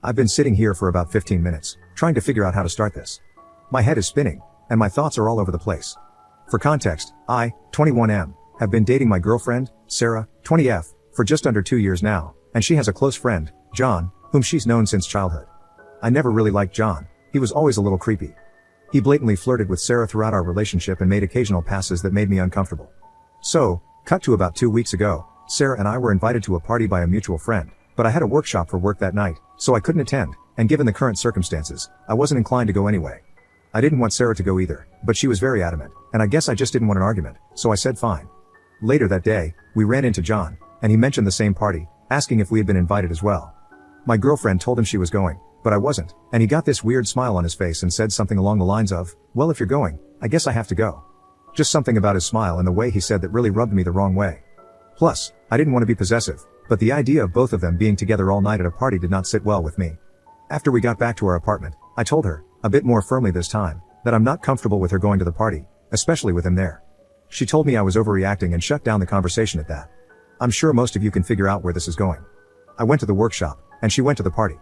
I've been sitting here for about 15 minutes, trying to figure out how to start this. My head is spinning, and my thoughts are all over the place. For context, I, 21M, have been dating my girlfriend, Sarah, 20F, for just under 2 years now, and she has a close friend, John, whom she's known since childhood. I never really liked John. He was always a little creepy. He blatantly flirted with Sarah throughout our relationship and made occasional passes that made me uncomfortable. So, cut to about 2 weeks ago, Sarah and I were invited to a party by a mutual friend, but I had a workshop for work that night, so I couldn't attend, and given the current circumstances, I wasn't inclined to go anyway. I didn't want Sarah to go either, but she was very adamant, and I guess I just didn't want an argument, so I said fine. Later that day, we ran into John, and he mentioned the same party, asking if we had been invited as well. My girlfriend told him she was going, but I wasn't, and he got this weird smile on his face and said something along the lines of, "Well, if you're going, I guess I have to go." Just something about his smile and the way he said that really rubbed me the wrong way. Plus, I didn't want to be possessive, but the idea of both of them being together all night at a party did not sit well with me. After we got back to our apartment, I told her, a bit more firmly this time, that I'm not comfortable with her going to the party, especially with him there. She told me I was overreacting and shut down the conversation at that. I'm sure most of you can figure out where this is going. I went to the workshop, and she went to the party.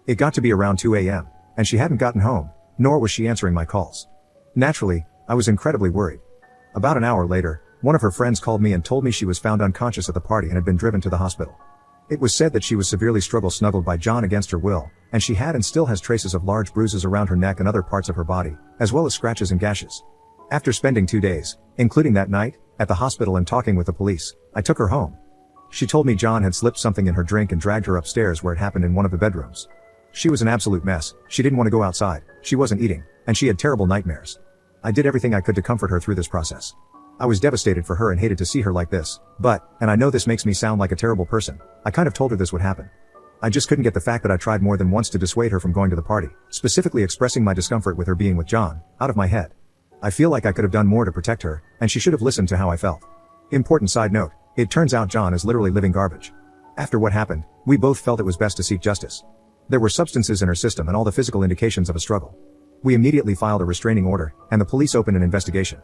It got to be around 2 a.m., and she hadn't gotten home, nor was she answering my calls. Naturally, I was incredibly worried. About an hour later, one of her friends called me and told me she was found unconscious at the party and had been driven to the hospital. It was said that she was severely snuggled by John against her will, and she had and still has traces of large bruises around her neck and other parts of her body, as well as scratches and gashes. After spending 2 days, including that night, at the hospital and talking with the police, I took her home. She told me John had slipped something in her drink and dragged her upstairs where it happened in one of the bedrooms. She was an absolute mess, she didn't want to go outside, she wasn't eating, and she had terrible nightmares. I did everything I could to comfort her through this process. I was devastated for her and hated to see her like this, but, and I know this makes me sound like a terrible person, I kind of told her this would happen. I just couldn't get the fact that I tried more than once to dissuade her from going to the party, specifically expressing my discomfort with her being with John, out of my head. I feel like I could have done more to protect her, and she should have listened to how I felt. Important side note, it turns out John is literally living garbage. After what happened, we both felt it was best to seek justice. There were substances in her system and all the physical indications of a struggle. We immediately filed a restraining order, and the police opened an investigation.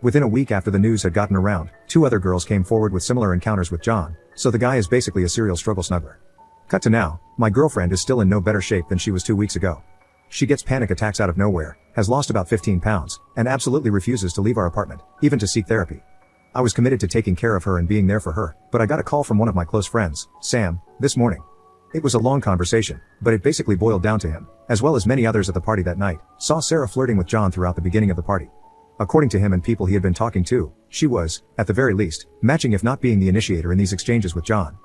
Within a week after the news had gotten around, 2 other girls came forward with similar encounters with John, so the guy is basically a serial struggle snuggler. Cut to now, my girlfriend is still in no better shape than she was 2 weeks ago. She gets panic attacks out of nowhere, has lost about 15 pounds, and absolutely refuses to leave our apartment, even to seek therapy. I was committed to taking care of her and being there for her, but I got a call from one of my close friends, Sam, this morning. It was a long conversation, but it basically boiled down to him, as well as many others at the party that night, saw Sarah flirting with John throughout the beginning of the party. According to him and people he had been talking to, she was, at the very least, matching if not being the initiator in these exchanges with John.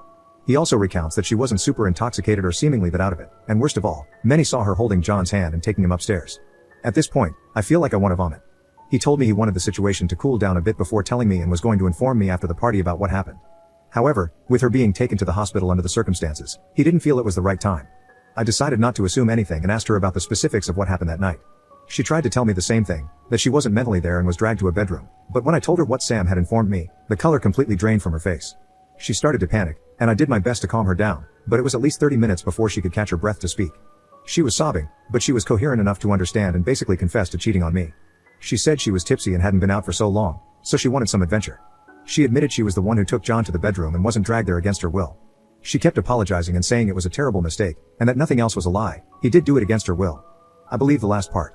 He also recounts that she wasn't super intoxicated or seemingly that out of it, and worst of all, many saw her holding John's hand and taking him upstairs. At this point, I feel like I want to vomit. He told me he wanted the situation to cool down a bit before telling me and was going to inform me after the party about what happened. However, with her being taken to the hospital under the circumstances, he didn't feel it was the right time. I decided not to assume anything and asked her about the specifics of what happened that night. She tried to tell me the same thing, that she wasn't mentally there and was dragged to a bedroom, but when I told her what Sam had informed me, the color completely drained from her face. She started to panic, and I did my best to calm her down, but it was at least 30 minutes before she could catch her breath to speak. She was sobbing, but she was coherent enough to understand and basically confessed to cheating on me. She said she was tipsy and hadn't been out for so long, so she wanted some adventure. She admitted she was the one who took John to the bedroom and wasn't dragged there against her will. She kept apologizing and saying it was a terrible mistake, and that nothing else was a lie, he did do it against her will. I believe the last part.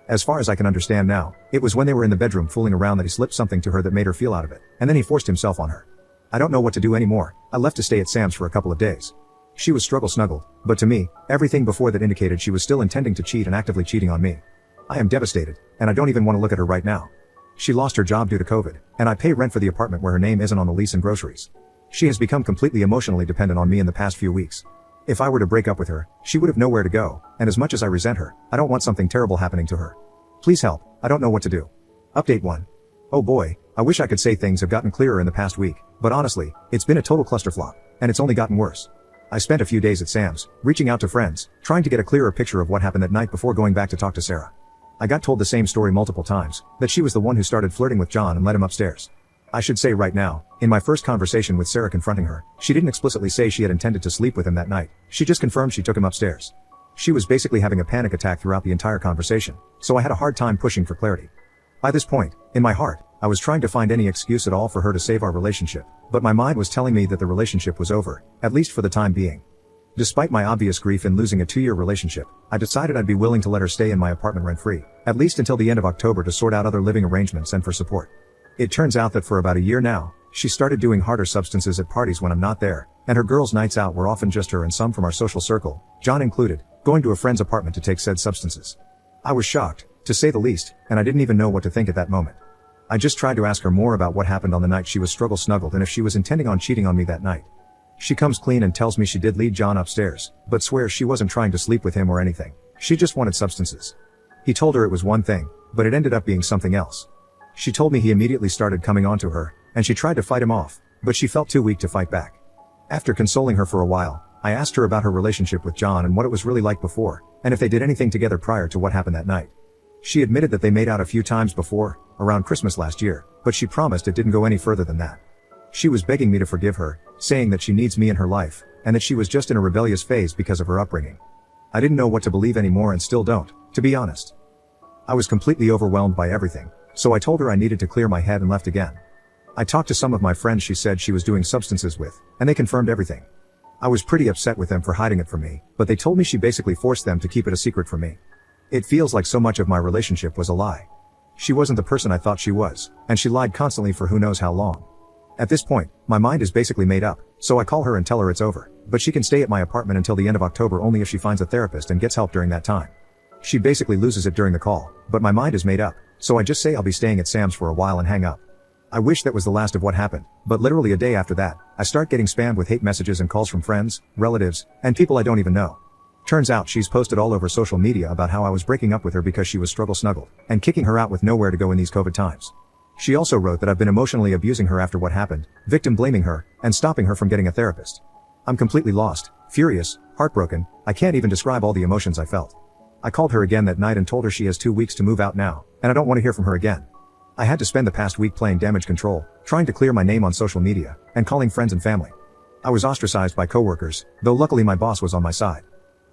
As far as I can understand now, it was when they were in the bedroom fooling around that he slipped something to her that made her feel out of it, and then he forced himself on her. I don't know what to do anymore. I left to stay at Sam's for a couple of days. She was snuggled, but to me, everything before that indicated she was still intending to cheat and actively cheating on me. I am devastated, and I don't even want to look at her right now. She lost her job due to COVID, and I pay rent for the apartment where her name isn't on the lease and groceries. She has become completely emotionally dependent on me in the past few weeks. If I were to break up with her, she would have nowhere to go, and as much as I resent her, I don't want something terrible happening to her. Please help, I don't know what to do. Update 1. Oh boy, I wish I could say things have gotten clearer in the past week, but honestly, it's been a total clusterflop, and it's only gotten worse. I spent a few days at Sam's, reaching out to friends, trying to get a clearer picture of what happened that night before going back to talk to Sarah. I got told the same story multiple times, that she was the one who started flirting with John and led him upstairs. I should say right now, in my first conversation with Sarah confronting her, she didn't explicitly say she had intended to sleep with him that night, she just confirmed she took him upstairs. She was basically having a panic attack throughout the entire conversation, so I had a hard time pushing for clarity. By this point, in my heart, I was trying to find any excuse at all for her to save our relationship, but my mind was telling me that the relationship was over, at least for the time being. Despite my obvious grief in losing a 2-year relationship, I decided I'd be willing to let her stay in my apartment rent-free, at least until the end of October to sort out other living arrangements and for support. It turns out that for about a year now, she started doing harder substances at parties when I'm not there, and her girls' nights out were often just her and some from our social circle, John included, going to a friend's apartment to take said substances. I was shocked, to say the least, and I didn't even know what to think at that moment. I just tried to ask her more about what happened on the night she was snuggled and if she was intending on cheating on me that night. She comes clean and tells me she did lead John upstairs, but swears she wasn't trying to sleep with him or anything. She just wanted substances. He told her it was one thing, but it ended up being something else. She told me he immediately started coming on to her, and she tried to fight him off, but she felt too weak to fight back. After consoling her for a while, I asked her about her relationship with John and what it was really like before, and if they did anything together prior to what happened that night. She admitted that they made out a few times before, around Christmas last year, but she promised it didn't go any further than that. She was begging me to forgive her, saying that she needs me in her life, and that she was just in a rebellious phase because of her upbringing. I didn't know what to believe anymore and still don't, to be honest. I was completely overwhelmed by everything, so I told her I needed to clear my head and left again. I talked to some of my friends she said she was doing substances with, and they confirmed everything. I was pretty upset with them for hiding it from me, but they told me she basically forced them to keep it a secret from me. It feels like so much of my relationship was a lie. She wasn't the person I thought she was, and she lied constantly for who knows how long. At this point, my mind is basically made up, so I call her and tell her it's over, but she can stay at my apartment until the end of October only if she finds a therapist and gets help during that time. She basically loses it during the call, but my mind is made up, so I just say I'll be staying at Sam's for a while and hang up. I wish that was the last of what happened, but literally a day after that, I start getting spammed with hate messages and calls from friends, relatives, and people I don't even know. Turns out she's posted all over social media about how I was breaking up with her because she was snuggled, and kicking her out with nowhere to go in these COVID times. She also wrote that I've been emotionally abusing her after what happened, victim blaming her, and stopping her from getting a therapist. I'm completely lost, furious, heartbroken, I can't even describe all the emotions I felt. I called her again that night and told her she has 2 weeks to move out now, and I don't want to hear from her again. I had to spend the past week playing damage control, trying to clear my name on social media, and calling friends and family. I was ostracized by coworkers, though luckily my boss was on my side.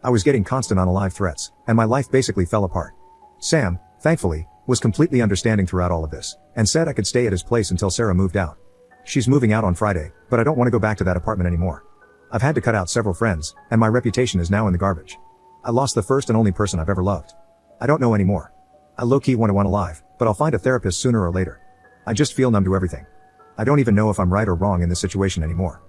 I was getting constant unalive threats, and my life basically fell apart. Sam, thankfully, was completely understanding throughout all of this, and said I could stay at his place until Sarah moved out. She's moving out on Friday, but I don't want to go back to that apartment anymore. I've had to cut out several friends, and my reputation is now in the garbage. I lost the first and only person I've ever loved. I don't know anymore. I low-key want to unalive, but I'll find a therapist sooner or later. I just feel numb to everything. I don't even know if I'm right or wrong in this situation anymore.